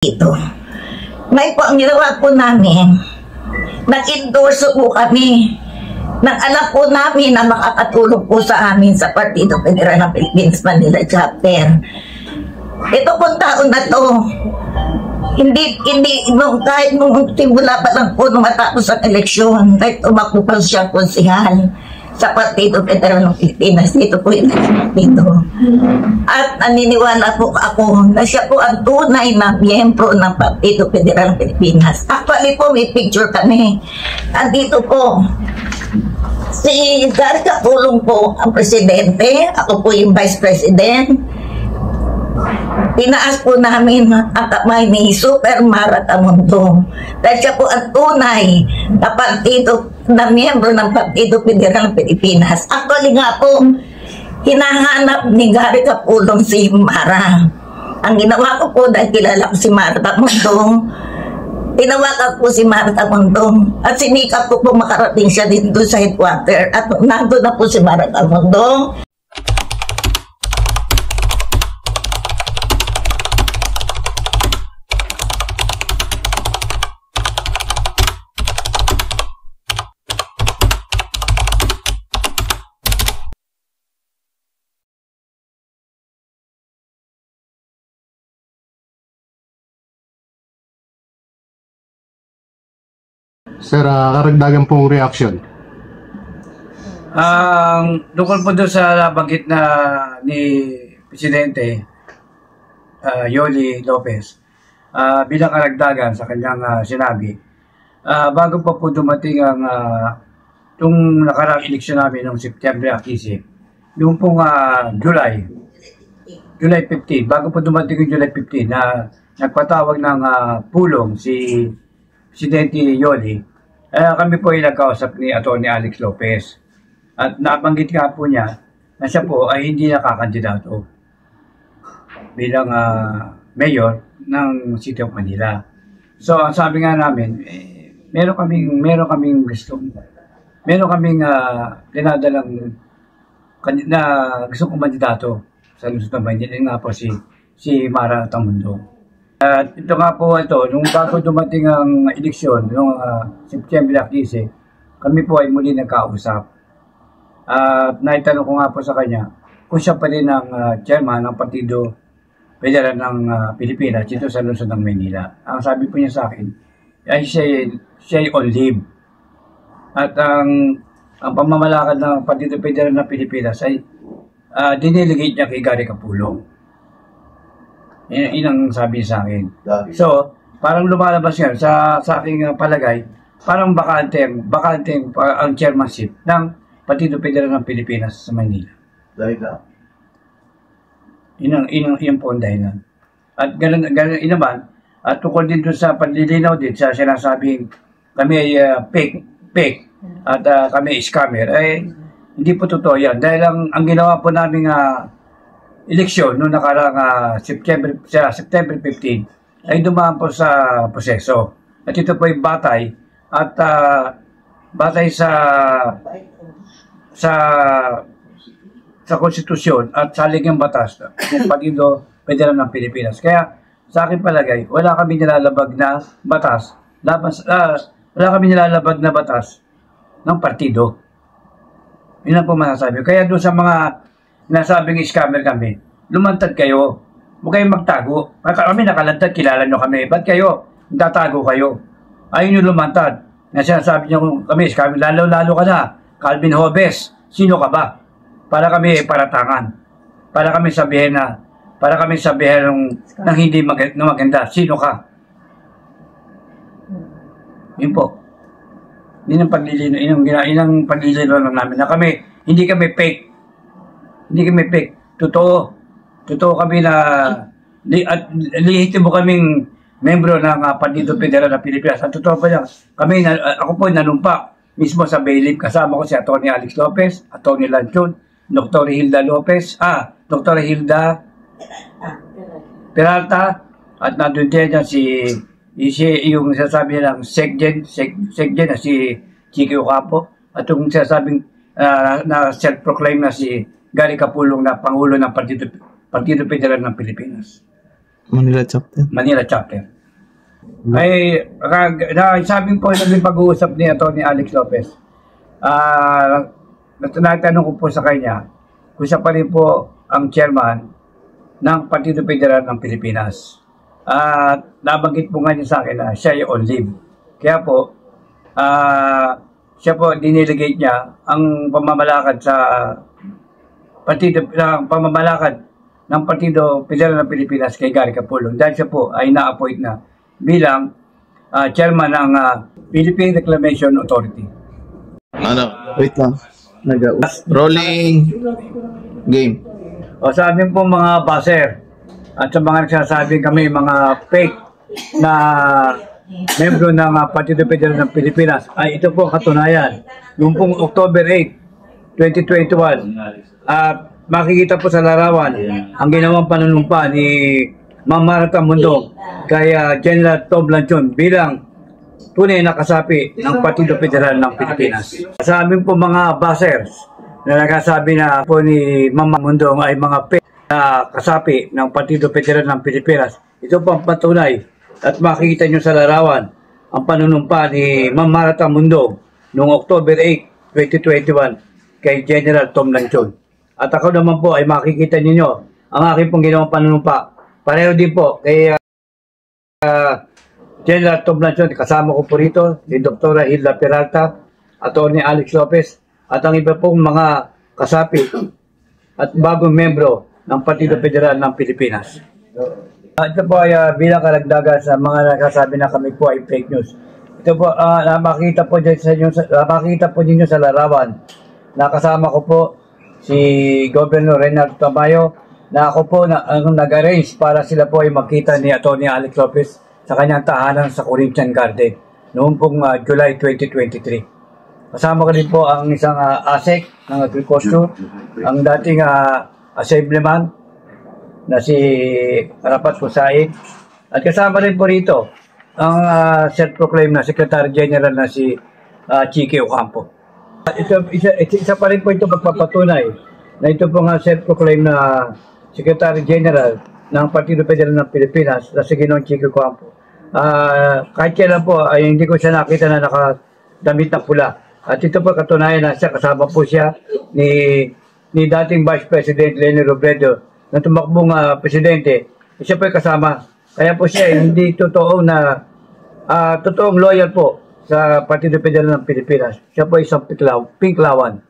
dito. May po ang ginawa po namin, nag-endorso po kami nang alam po namin na makakatulong po sa amin sa Partido Federal ng Philippines Manila Chapter. Ito pong taon na to, kahit nung simula pa lang po nung matapos ang eleksyon, kahit tumakbo pa siyang konsihal sa Partido Federal ng Pilipinas, dito po yung dito. At naniniwala po ako na siya po ang tunay na miyembro ng Partido Federal ng Pilipinas. Actually po, may picture kami. Andito po, si Gary Capulong po ang presidente, ako po yung vice president. Tinaas po namin ang kamay ni Super Mara Tamundo dahil siya po ang tunay na partido, na miyembro ng Partido Federal ng Pilipinas. Actually nga po, hinahanap ni Gary Capulong si Mara. Ang ginawa ko po dahil kilala ko si Mara Tamundo, tinawagan po si Mara Tamundo at sinikap ko po makarating siya dito sa headquarter at nandun na po si Mara Tamundo. Sir, karagdagan pong reaction. Tungkol po doon sa nabanggit na ni Presidente Yoli Lopez, bilang karagdagan sa kanyang sinabi, bago pa po dumating ang itong nakaraang eleksyon namin noong September 15, yung pong July 15, bago po dumating yung July 15 na nagpatawag ng pulong si Presidente Yoli, kami po ay nagkausap ni Atty. Alex Lopez. At nabanggit nga po niya na siya po ay hindi nakakandidato bilang mayor ng City of Manila. So, ang sabi nga namin, meron kaming dinadalang na gusto kong kandidato sa Luzon ng Manila, nga po si Mara Tamundo. At ito nga po nung bago dumating ang eleksyon, noong September 15, kami po ay muli nagkausap. At naitanong ko nga po sa kanya kung siya pa rin ang chairman ng Partido Federal ng Pilipinas dito sa Luzon ng Manila. Ang sabi po niya sa akin ay siya ay on leave. At ang pamamalakad ng Partido Federal ng Pilipinas ay diniligate niya kay Gary Capulong. Yun ang sabi sa akin. So, parang lumalabas nga sa aking palagay, parang bakante ang chairmanship ng Partido Federal ng Pilipinas sa Manila. Dahil na? Yun po ang dahilan. At ganun naman, at tungkol din doon sa panlilinaw din sa sinasabing kami ay fake at kami ay scammer, hindi po totoo yan. Dahil ang ginawa po namin eleksyon noong nakarang September 15 ay dumaan po sa proseso. At ito po ay batay sa konstitusyon at sa ligang batas ng Partido Federal ng Pilipinas. Kaya sa akin palagay, wala kami nilalabag na batas ng partido. Yun ang po masasabi. Kaya doon sa mga nasabing scammer kami, lumantad kayo. Huwag kayong magtago. Kami nakalantad, kilala nyo kami. Ba't kayo? Tatago kayo. Ayun yung lumantad. Sinasabi nyo kami, scammer, lalo ka na. Calvin Hobes, sino ka ba? Para kami paratangan. Para kami sabihin ng hindi maganda. Sino ka? Yun po. Yun ang paglilino lang namin. Na kami, hindi kami fake. Hindi kami fake. Totoo kami na lehitimo kaming membro ng Partido Federal ng Pilipinas. At totoo pa yan. Ako po nanumpa mismo sa bailiff. Kasama ko si Atty. Alex Lopez, Atty. Lanchon, Dr. Hilda Lopez, Dr. Hilda Peralta, at nandun din yung sasabi ng Seggen na si Chiki Ocampo, at yung sasabing na self-proclaim na si Gary Capulong na Pangulo ng Partido Federal ng Pilipinas. Manila chapter. Manila chapter. Ay, sabi po naging pag-uusap ni Atty. Alex Lopez. Natanong ko po sa kanya kung siya pa rin po ang chairman ng Partido Federal ng Pilipinas. At nabanggit po nga niya sa akin na siya ay on leave. Kaya po, siya po diniligate niya ang pamamalakad sa pamamalakad ng Partido Federal ng Pilipinas kay Gary Capulong dahil siya po ay na-appoint na bilang chairman ng Philippine Reclamation Authority. Wait lang. Rolling game. O sa amin po mga baser at sa mga nagsasabing kami mga fake na membro ng Partido Federal ng Pilipinas ay ito po katunayan. Noong pong October 8, 2021, makikita po sa larawan ang ginawang panunumpa ni Ma'am Mara Tamundong kay General Tom Lanchon bilang tunay na kasapi ng Partido Federal ng Pilipinas. Sa amin po mga basers na nagsasabi na po ni Ma'am Mundong ay mga kasapi ng Partido Federal ng Pilipinas, ito po ang patunay at makikita nyo sa larawan ang panunumpa ni Ma'am Mara Tamundong noong October 8, 2021 kay General Tom Lanchon. At ako naman po ay makikita ninyo ang aking pong ginawang panunumpa. Pareho din po kay General Tom Lanchon, kasama ko po rito, si Dr. Hilda Peralta, Atty. Alex Lopez, at ang iba pong mga kasapi at bagong membro ng Partido Federal ng Pilipinas. Ito po ay bilang karagdagan sa mga nagsasabi na kami po ay fake news. Ito po, makikita po ninyo sa larawan. Nakasama ko po si Governor Reynaldo Tamayo na ako po ang nag-arrange para sila po ay magkita ni Atty. Alex Lopez sa kanyang tahanan sa Corinthian Garden noong pong July 2023. Kasama ko din po ang isang ASEC ng Agriculture, ang dating Assemblyman na si Rapat Kusain, at kasama rin po rito ang self-proclaimed na Secretary General na si Chike Ocampo. Isa pa rin po ito magpapatunay na ito po nga self-proclaimed na Secretary General ng Partido Federal ng Pilipinas na si Ginoong Chike Ocampo. Kahit kailan po ay hindi ko siya nakita na nakadamit na pula. At ito po katunayan na siya, kasama po siya ni dating Vice President Leni Robredo na tumakbong presidente. Siya po ay kasama. Kaya po siya hindi totoong loyal po sa Partido Federal ng Pilipinas. Siya po ay isang pinklawan.